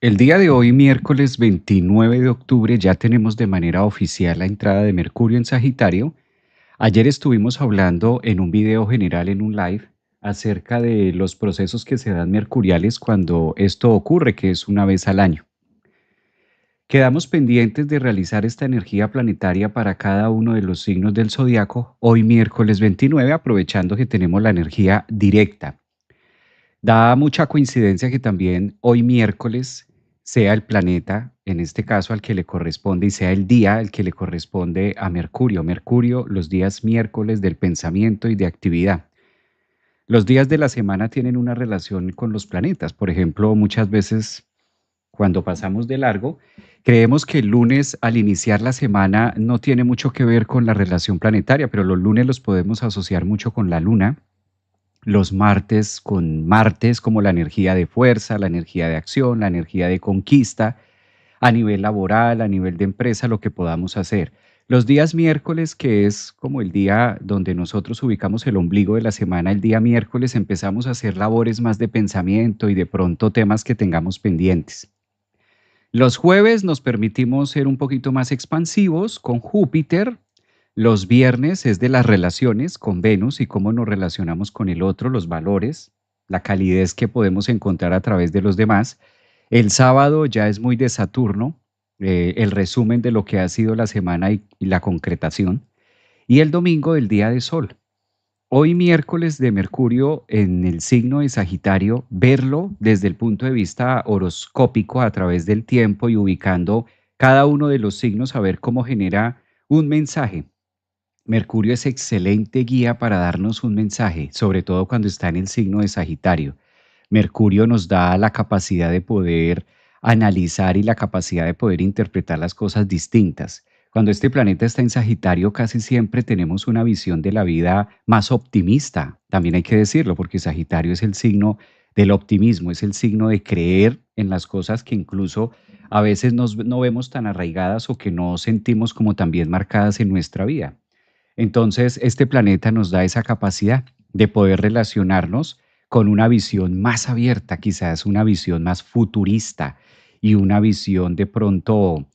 El día de hoy, miércoles 29 de octubre, ya tenemos de manera oficial la entrada de Mercurio en Sagitario. Ayer estuvimos hablando en un video general, en un live, acerca de los procesos que se dan mercuriales cuando esto ocurre, que es una vez al año. Quedamos pendientes de realizar esta energía planetaria para cada uno de los signos del zodiaco hoy miércoles 29, aprovechando que tenemos la energía directa. Da mucha coincidencia que también hoy miércoles sea el planeta, en este caso al que le corresponde, y sea el día al que le corresponde a Mercurio. Mercurio, los días miércoles del pensamiento y de actividad. Los días de la semana tienen una relación con los planetas. Por ejemplo, muchas veces cuando pasamos de largo, creemos que el lunes al iniciar la semana no tiene mucho que ver con la relación planetaria, pero los lunes los podemos asociar mucho con la luna, los martes con Martes como la energía de fuerza, la energía de acción, la energía de conquista, a nivel laboral, a nivel de empresa, lo que podamos hacer. Los días miércoles, que es como el día donde nosotros ubicamos el ombligo de la semana, el día miércoles empezamos a hacer labores más de pensamiento y de pronto temas que tengamos pendientes. Los jueves nos permitimos ser un poquito más expansivos con Júpiter. Los viernes es de las relaciones con Venus y cómo nos relacionamos con el otro, los valores, la calidez que podemos encontrar a través de los demás. El sábado ya es muy de Saturno, el resumen de lo que ha sido la semana y la concretación. Y el domingo el día de Sol. Hoy miércoles de Mercurio en el signo de Sagitario, verlo desde el punto de vista horoscópico a través del tiempo y ubicando cada uno de los signos a ver cómo genera un mensaje. Mercurio es excelente guía para darnos un mensaje, sobre todo cuando está en el signo de Sagitario. Mercurio nos da la capacidad de poder analizar y la capacidad de poder interpretar las cosas distintas. Cuando este planeta está en Sagitario, casi siempre tenemos una visión de la vida más optimista. También hay que decirlo, porque Sagitario es el signo del optimismo, es el signo de creer en las cosas que incluso a veces no vemos tan arraigadas o que no sentimos como tan bien marcadas en nuestra vida. Entonces, este planeta nos da esa capacidad de poder relacionarnos con una visión más abierta, quizás una visión más futurista y una visión de pronto,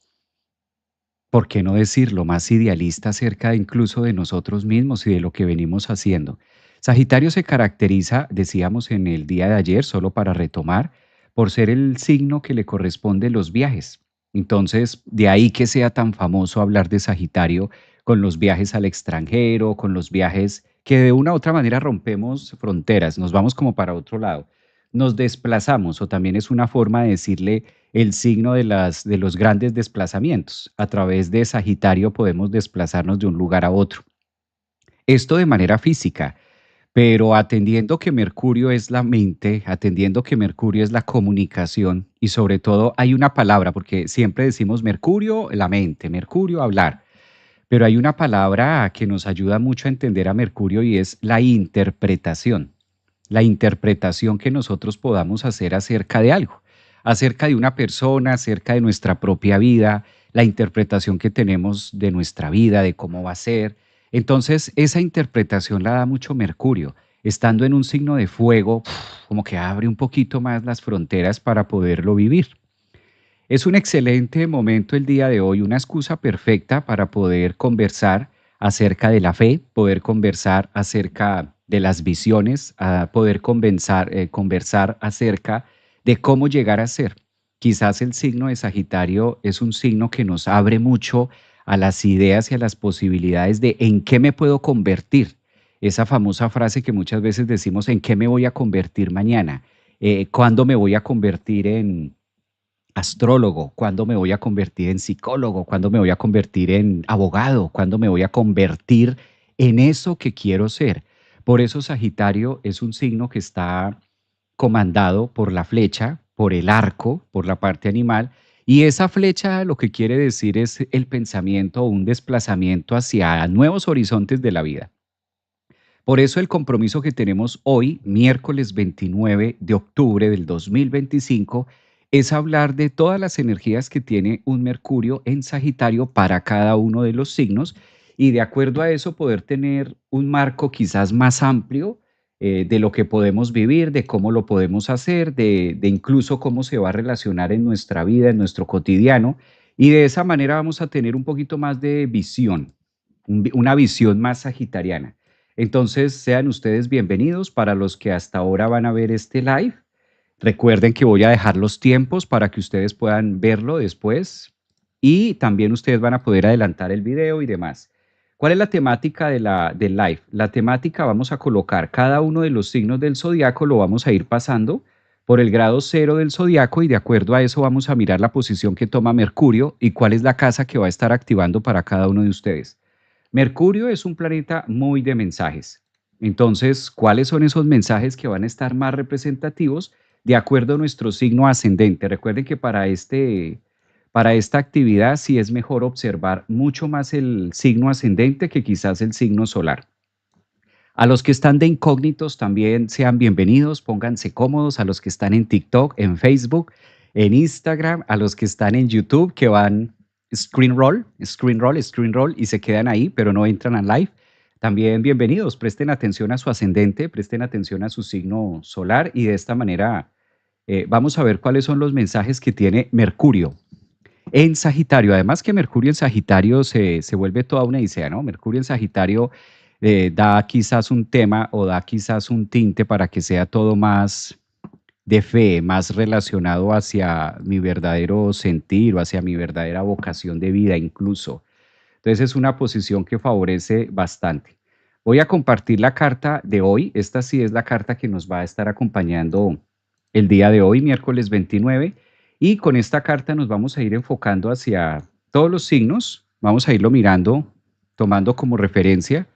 ¿por qué no decirlo?, más idealista acerca incluso de nosotros mismos y de lo que venimos haciendo. Sagitario se caracteriza, decíamos en el día de ayer, solo para retomar, por ser el signo que le corresponde los viajes. Entonces, de ahí que sea tan famoso hablar de Sagitario con los viajes al extranjero, con los viajes que de una u otra manera rompemos fronteras, nos vamos como para otro lado, nos desplazamos, o también es una forma de decirle el signo de los grandes desplazamientos. A través de Sagitario podemos desplazarnos de un lugar a otro. Esto de manera física, pero atendiendo que Mercurio es la mente, atendiendo que Mercurio es la comunicación y sobre todo hay una palabra, porque siempre decimos Mercurio, la mente, Mercurio, hablar, pero hay una palabra que nos ayuda mucho a entender a Mercurio y es la interpretación. La interpretación que nosotros podamos hacer acerca de algo, acerca de una persona, acerca de nuestra propia vida, la interpretación que tenemos de nuestra vida, de cómo va a ser. Entonces, esa interpretación la da mucho Mercurio. Estando en un signo de fuego, como que abre un poquito más las fronteras para poderlo vivir. Es un excelente momento el día de hoy, una excusa perfecta para poder conversar acerca de la fe, poder conversar acerca de las visiones, poder conversar acerca de cómo llegar a ser. Quizás el signo de Sagitario es un signo que nos abre mucho a las ideas y a las posibilidades de en qué me puedo convertir. Esa famosa frase que muchas veces decimos, ¿en qué me voy a convertir mañana? ¿Cuándo me voy a convertir en astrólogo? ¿Cuándo me voy a convertir en psicólogo? ¿Cuándo me voy a convertir en abogado? ¿Cuándo me voy a convertir en eso que quiero ser? Por eso Sagitario es un signo que está comandado por la flecha, por el arco, por la parte animal, y esa flecha lo que quiere decir es el pensamiento o un desplazamiento hacia nuevos horizontes de la vida. Por eso el compromiso que tenemos hoy, miércoles 29 de octubre del 2025, es hablar de todas las energías que tiene un Mercurio en Sagitario para cada uno de los signos y de acuerdo a eso poder tener un marco quizás más amplio de lo que podemos vivir, de cómo lo podemos hacer, de incluso cómo se va a relacionar en nuestra vida, en nuestro cotidiano. Y de esa manera vamos a tener un poquito más de visión, una visión más sagitariana. Entonces, sean ustedes bienvenidos para los que hasta ahora van a ver este live. Recuerden que voy a dejar los tiempos para que ustedes puedan verlo después y también ustedes van a poder adelantar el video y demás. ¿Cuál es la temática del live? La temática, vamos a colocar cada uno de los signos del zodiaco, lo vamos a ir pasando por el grado cero del zodiaco y de acuerdo a eso vamos a mirar la posición que toma Mercurio y cuál es la casa que va a estar activando para cada uno de ustedes. Mercurio es un planeta muy de mensajes. Entonces, ¿cuáles son esos mensajes que van a estar más representativos de acuerdo a nuestro signo ascendente? Recuerden que para esta actividad sí es mejor observar mucho más el signo ascendente que quizás el signo solar. A los que están de incógnitos también sean bienvenidos, pónganse cómodos, a los que están en TikTok, en Facebook, en Instagram, a los que están en YouTube que van screen roll y se quedan ahí, pero no entran a live. También bienvenidos, presten atención a su ascendente, presten atención a su signo solar y de esta manera vamos a ver cuáles son los mensajes que tiene Mercurio en Sagitario. Además que Mercurio en Sagitario se vuelve toda una idea, ¿no? Mercurio en Sagitario da quizás un tema o da quizás un tinte para que sea todo más de fe, más relacionado hacia mi verdadero sentir o hacia mi verdadera vocación de vida incluso. Entonces es una posición que favorece bastante. Voy a compartir la carta de hoy. Esta sí es la carta que nos va a estar acompañando el día de hoy, miércoles 29. Y con esta carta nos vamos a ir enfocando hacia todos los signos. Vamos a irlo mirando, tomando como referencia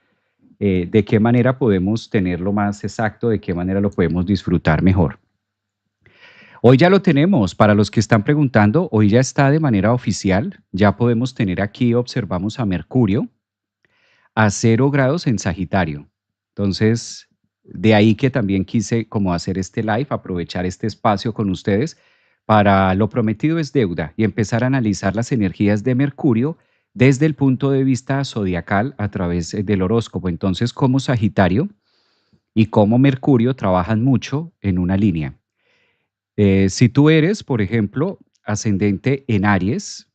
de qué manera podemos tenerlo más exacto, de qué manera lo podemos disfrutar mejor. Hoy ya lo tenemos, para los que están preguntando, hoy ya está de manera oficial, ya podemos tener aquí, observamos a Mercurio a 0 grados en Sagitario. Entonces, de ahí que también quise como hacer este live, aprovechar este espacio con ustedes para lo prometido es deuda y empezar a analizar las energías de Mercurio desde el punto de vista zodiacal a través del horóscopo. Entonces, como Sagitario y como Mercurio trabajan mucho en una línea. Si tú eres, por ejemplo, ascendente en Aries,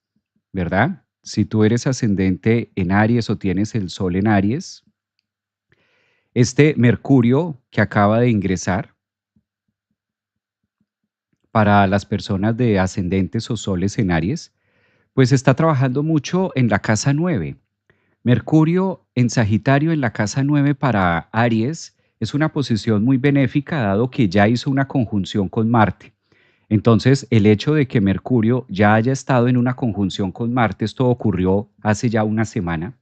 ¿verdad? Si tú eres ascendente en Aries o tienes el Sol en Aries, este Mercurio que acaba de ingresar para las personas de ascendentes o soles en Aries, pues está trabajando mucho en la casa 9. Mercurio en Sagitario en la casa 9 para Aries es una posición muy benéfica dado que ya hizo una conjunción con Marte. Entonces, el hecho de que Mercurio ya haya estado en una conjunción con Marte, esto ocurrió hace ya una semana,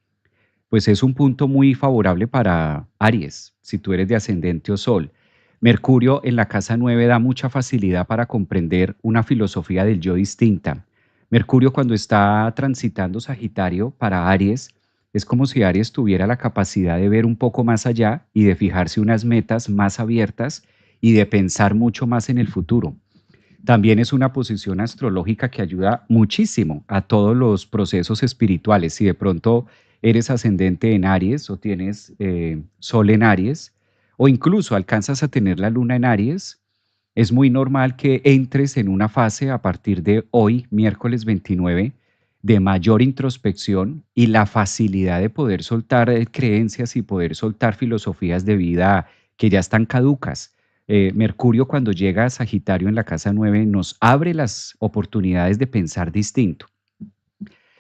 pues es un punto muy favorable para Aries, si tú eres de ascendente o sol. Mercurio en la casa 9 da mucha facilidad para comprender una filosofía del yo distinta. Mercurio cuando está transitando Sagitario para Aries, es como si Aries tuviera la capacidad de ver un poco más allá y de fijarse unas metas más abiertas y de pensar mucho más en el futuro. También es una posición astrológica que ayuda muchísimo a todos los procesos espirituales. Si de pronto eres ascendente en Aries o tienes Sol en Aries, o incluso alcanzas a tener la Luna en Aries, es muy normal que entres en una fase a partir de hoy, miércoles 29, de mayor introspección y la facilidad de poder soltar creencias y poder soltar filosofías de vida que ya están caducas. Mercurio cuando llega a Sagitario en la casa 9 nos abre las oportunidades de pensar distinto.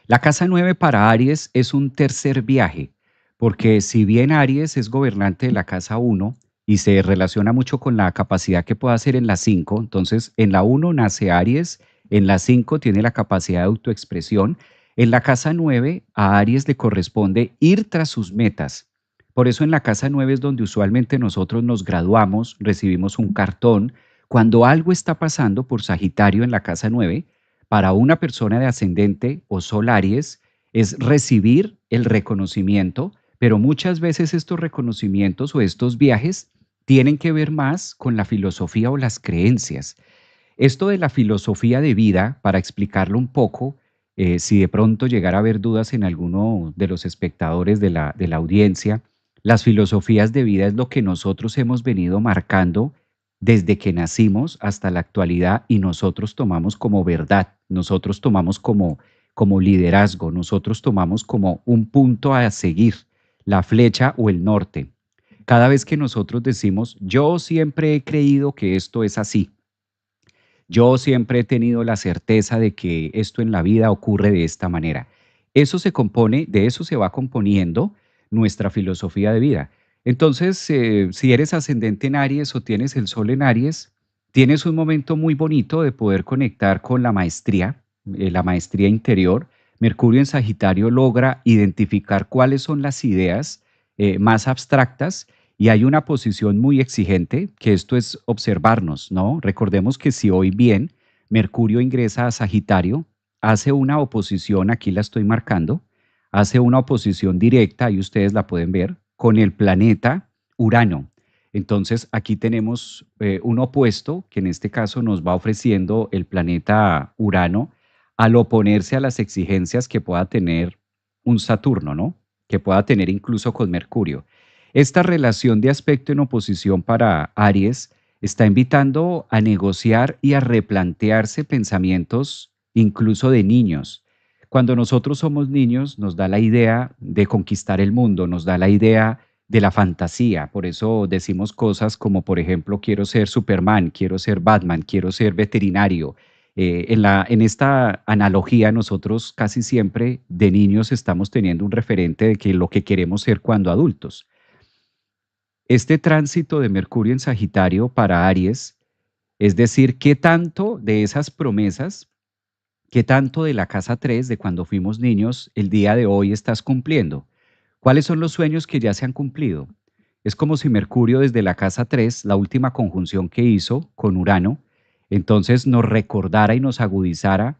La casa 9 para Aries es un tercer viaje, porque si bien Aries es gobernante de la casa 1 y se relaciona mucho con la capacidad que puede hacer en la 5, entonces en la 1 nace Aries, en la 5 tiene la capacidad de autoexpresión, en la casa 9 a Aries le corresponde ir tras sus metas. Por eso en la casa 9 es donde usualmente nosotros nos graduamos, recibimos un cartón. Cuando algo está pasando por Sagitario en la casa 9, para una persona de ascendente o sol Aries es recibir el reconocimiento, pero muchas veces estos reconocimientos o estos viajes tienen que ver más con la filosofía o las creencias. Esto de la filosofía de vida, para explicarlo un poco, si de pronto llegara a haber dudas en alguno de los espectadores de la audiencia, Las filosofías de vida es lo que nosotros hemos venido marcando desde que nacimos hasta la actualidad y nosotros tomamos como verdad, nosotros tomamos como liderazgo, nosotros tomamos como un punto a seguir, la flecha o el norte. Cada vez que nosotros decimos, yo siempre he creído que esto es así, yo siempre he tenido la certeza de que esto en la vida ocurre de esta manera. Eso se compone, de eso se va componiendo nuestra filosofía de vida. Entonces, si eres ascendente en Aries o tienes el sol en Aries, tienes un momento muy bonito de poder conectar con la maestría interior. Mercurio en Sagitario logra identificar cuáles son las ideas más abstractas y hay una posición muy exigente, que esto es observarnos, ¿no? Recordemos que si hoy bien Mercurio ingresa a Sagitario, hace una oposición, aquí la estoy marcando, hace una oposición directa, y ustedes la pueden ver, con el planeta Urano. Entonces aquí tenemos un opuesto que en este caso nos va ofreciendo el planeta Urano al oponerse a las exigencias que pueda tener un Saturno, ¿no? Que pueda tener incluso con Mercurio. Esta relación de aspecto en oposición para Aries está invitando a negociar y a replantearse pensamientos incluso de niños. Cuando nosotros somos niños nos da la idea de conquistar el mundo, nos da la idea de la fantasía. Por eso decimos cosas como, por ejemplo, quiero ser Superman, quiero ser Batman, quiero ser veterinario. En esta analogía, nosotros casi siempre de niños estamos teniendo un referente de que lo que queremos ser cuando adultos. Este tránsito de Mercurio en Sagitario para Aries, es decir, qué tanto de esas promesas, qué tanto de la casa 3 de cuando fuimos niños, el día de hoy estás cumpliendo. ¿Cuáles son los sueños que ya se han cumplido? Es como si Mercurio desde la casa 3, la última conjunción que hizo con Urano, entonces nos recordara y nos agudizara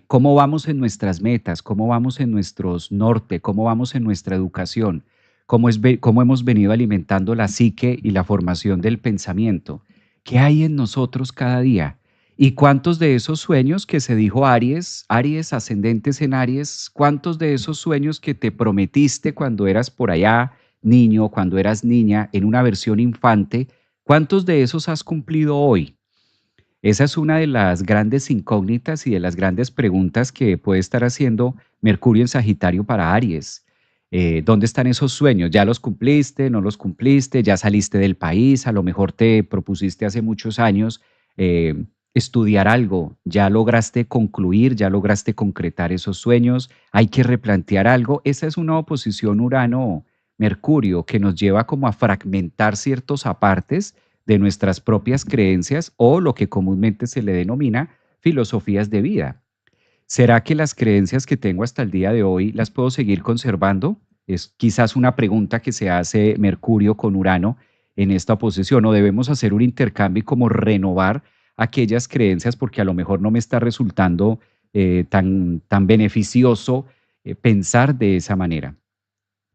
cómo vamos en nuestras metas, cómo vamos en nuestros norte, cómo vamos en nuestra educación, cómo hemos venido alimentando la psique y la formación del pensamiento. ¿Qué hay en nosotros cada día? ¿Y cuántos de esos sueños que se dijo Aries, Aries, ascendentes en Aries, cuántos de esos sueños que te prometiste cuando eras por allá niño, cuando eras niña, en una versión infante, cuántos de esos has cumplido hoy? Esa es una de las grandes incógnitas y de las grandes preguntas que puede estar haciendo Mercurio en Sagitario para Aries. ¿Dónde están esos sueños? ¿Ya los cumpliste? ¿No los cumpliste? ¿Ya saliste del país? A lo mejor te propusiste hace muchos años eh, estudiar algo. ¿Ya lograste concluir? ¿Ya lograste concretar esos sueños? ¿Hay que replantear algo? Esa es una oposición Urano-Mercurio que nos lleva como a fragmentar ciertos apartes de nuestras propias creencias o lo que comúnmente se le denomina filosofías de vida. ¿Será que las creencias que tengo hasta el día de hoy las puedo seguir conservando? Es quizás una pregunta que se hace Mercurio con Urano en esta oposición, o debemos hacer un intercambio y como renovar aquellas creencias porque a lo mejor no me está resultando tan beneficioso pensar de esa manera.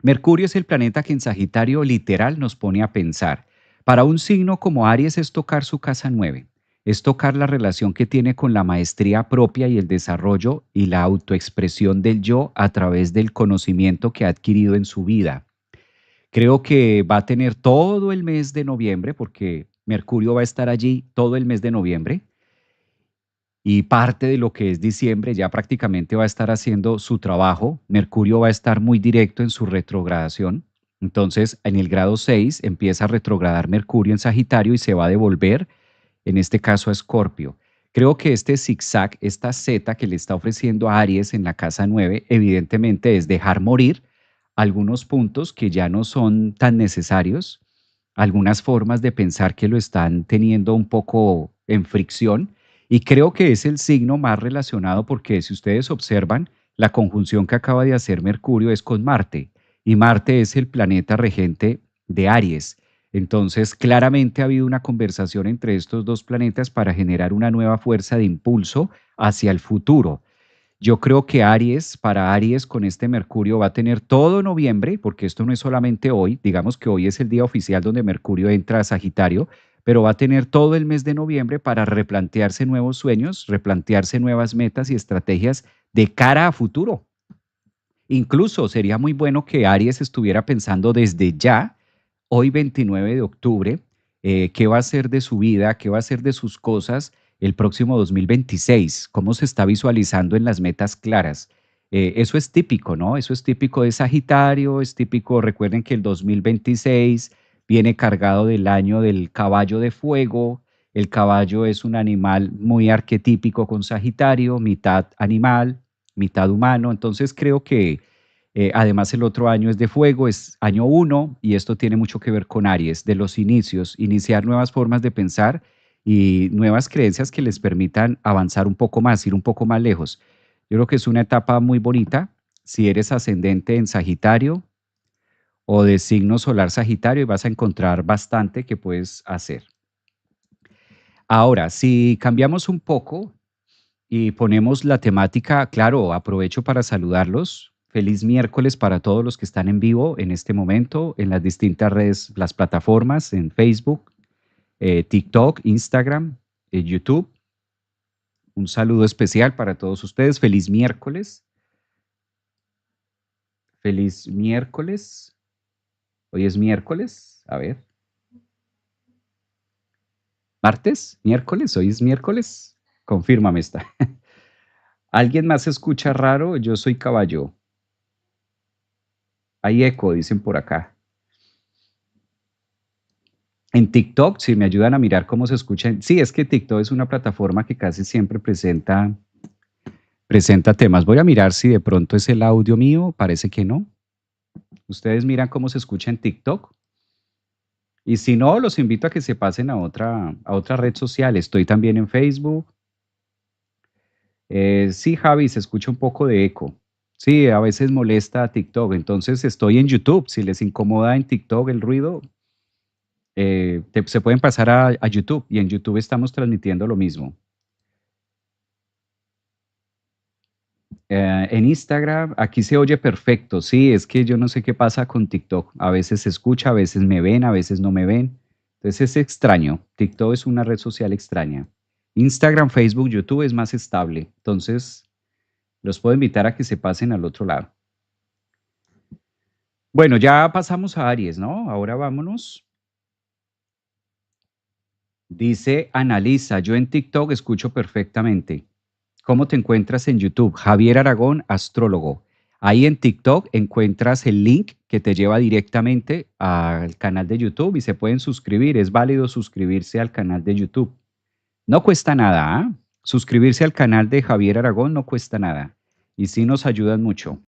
Mercurio es el planeta que en Sagitario literal nos pone a pensar. Para un signo como Aries es tocar su casa 9, es tocar la relación que tiene con la maestría propia y el desarrollo y la autoexpresión del yo a través del conocimiento que ha adquirido en su vida. Creo que va a tener todo el mes de noviembre, porque Mercurio va a estar allí todo el mes de noviembre, y parte de lo que es diciembre ya prácticamente va a estar haciendo su trabajo. Mercurio va a estar muy directo en su retrogradación. Entonces, en el grado 6 empieza a retrogradar Mercurio en Sagitario y se va a devolver, en este caso a Escorpio. Creo que este zigzag, esta Z que le está ofreciendo a Aries en la casa 9, evidentemente es dejar morir algunos puntos que ya no son tan necesarios, algunas formas de pensar que lo están teniendo un poco en fricción, y creo que es el signo más relacionado porque si ustedes observan, la conjunción que acaba de hacer Mercurio es con Marte, y Marte es el planeta regente de Aries. Entonces, claramente ha habido una conversación entre estos dos planetas para generar una nueva fuerza de impulso hacia el futuro. Yo creo que Aries, para Aries con este Mercurio va a tener todo noviembre, porque esto no es solamente hoy, digamos que hoy es el día oficial donde Mercurio entra a Sagitario, pero va a tener todo el mes de noviembre para replantearse nuevos sueños, replantearse nuevas metas y estrategias de cara a futuro. Incluso sería muy bueno que Aries estuviera pensando desde ya, hoy 29 de octubre, qué va a ser de su vida, qué va a ser de sus cosas el próximo 2026, cómo se está visualizando en las metas claras. Eso es típico, ¿no? Eso es típico de Sagitario, es típico, recuerden que el 2026 viene cargado del año del caballo de fuego. El caballo es un animal muy arquetípico con Sagitario, mitad animal, mitad humano. Entonces creo que además el otro año es de fuego, es año uno y esto tiene mucho que ver con Aries, de los inicios, iniciar nuevas formas de pensar y nuevas creencias que les permitan avanzar un poco más, ir un poco más lejos. Yo creo que es una etapa muy bonita. Si eres ascendente en Sagitario o de signo solar Sagitario, vas a encontrar bastante que puedes hacer. Ahora, si cambiamos un poco y ponemos la temática, claro, aprovecho para saludarlos. Feliz miércoles para todos los que están en vivo en este momento, en las distintas redes, las plataformas, en Facebook, TikTok, Instagram, YouTube. Un saludo especial para todos ustedes. Feliz miércoles. Feliz miércoles. Hoy es miércoles. A ver. ¿Martes? ¿Miércoles? ¿Hoy es miércoles? Confírmame esta. ¿Alguien más escucha raro? Yo soy caballo. Hay eco, dicen por acá. En TikTok, si me ayudan a mirar cómo se escuchan. Sí, es que TikTok es una plataforma que casi siempre presenta temas. Voy a mirar si de pronto es el audio mío. Parece que no. Ustedes miran cómo se escucha en TikTok. Y si no, los invito a que se pasen a otra red social. Estoy también en Facebook. Sí, Javi, se escucha un poco de eco. Sí, a veces molesta a TikTok. Entonces estoy en YouTube. Si les incomoda en TikTok el ruido, se pueden pasar a YouTube y en YouTube estamos transmitiendo lo mismo. En Instagram, aquí se oye perfecto. Sí, es que yo no sé qué pasa con TikTok. A veces se escucha, a veces me ven, a veces no me ven. Entonces es extraño. TikTok es una red social extraña. Instagram, Facebook, YouTube es más estable. Entonces los puedo invitar a que se pasen al otro lado. Bueno, ya pasamos a Aries, ¿no? Ahora vámonos. Dice, analiza, yo en TikTok escucho perfectamente. ¿Cómo te encuentras en YouTube? Javier Aragón, astrólogo. Ahí en TikTok encuentras el link que te lleva directamente al canal de YouTube y se pueden suscribir. Es válido suscribirse al canal de YouTube. No cuesta nada, ¿ah? Suscribirse al canal de Javier Aragón no cuesta nada y sí nos ayudan mucho.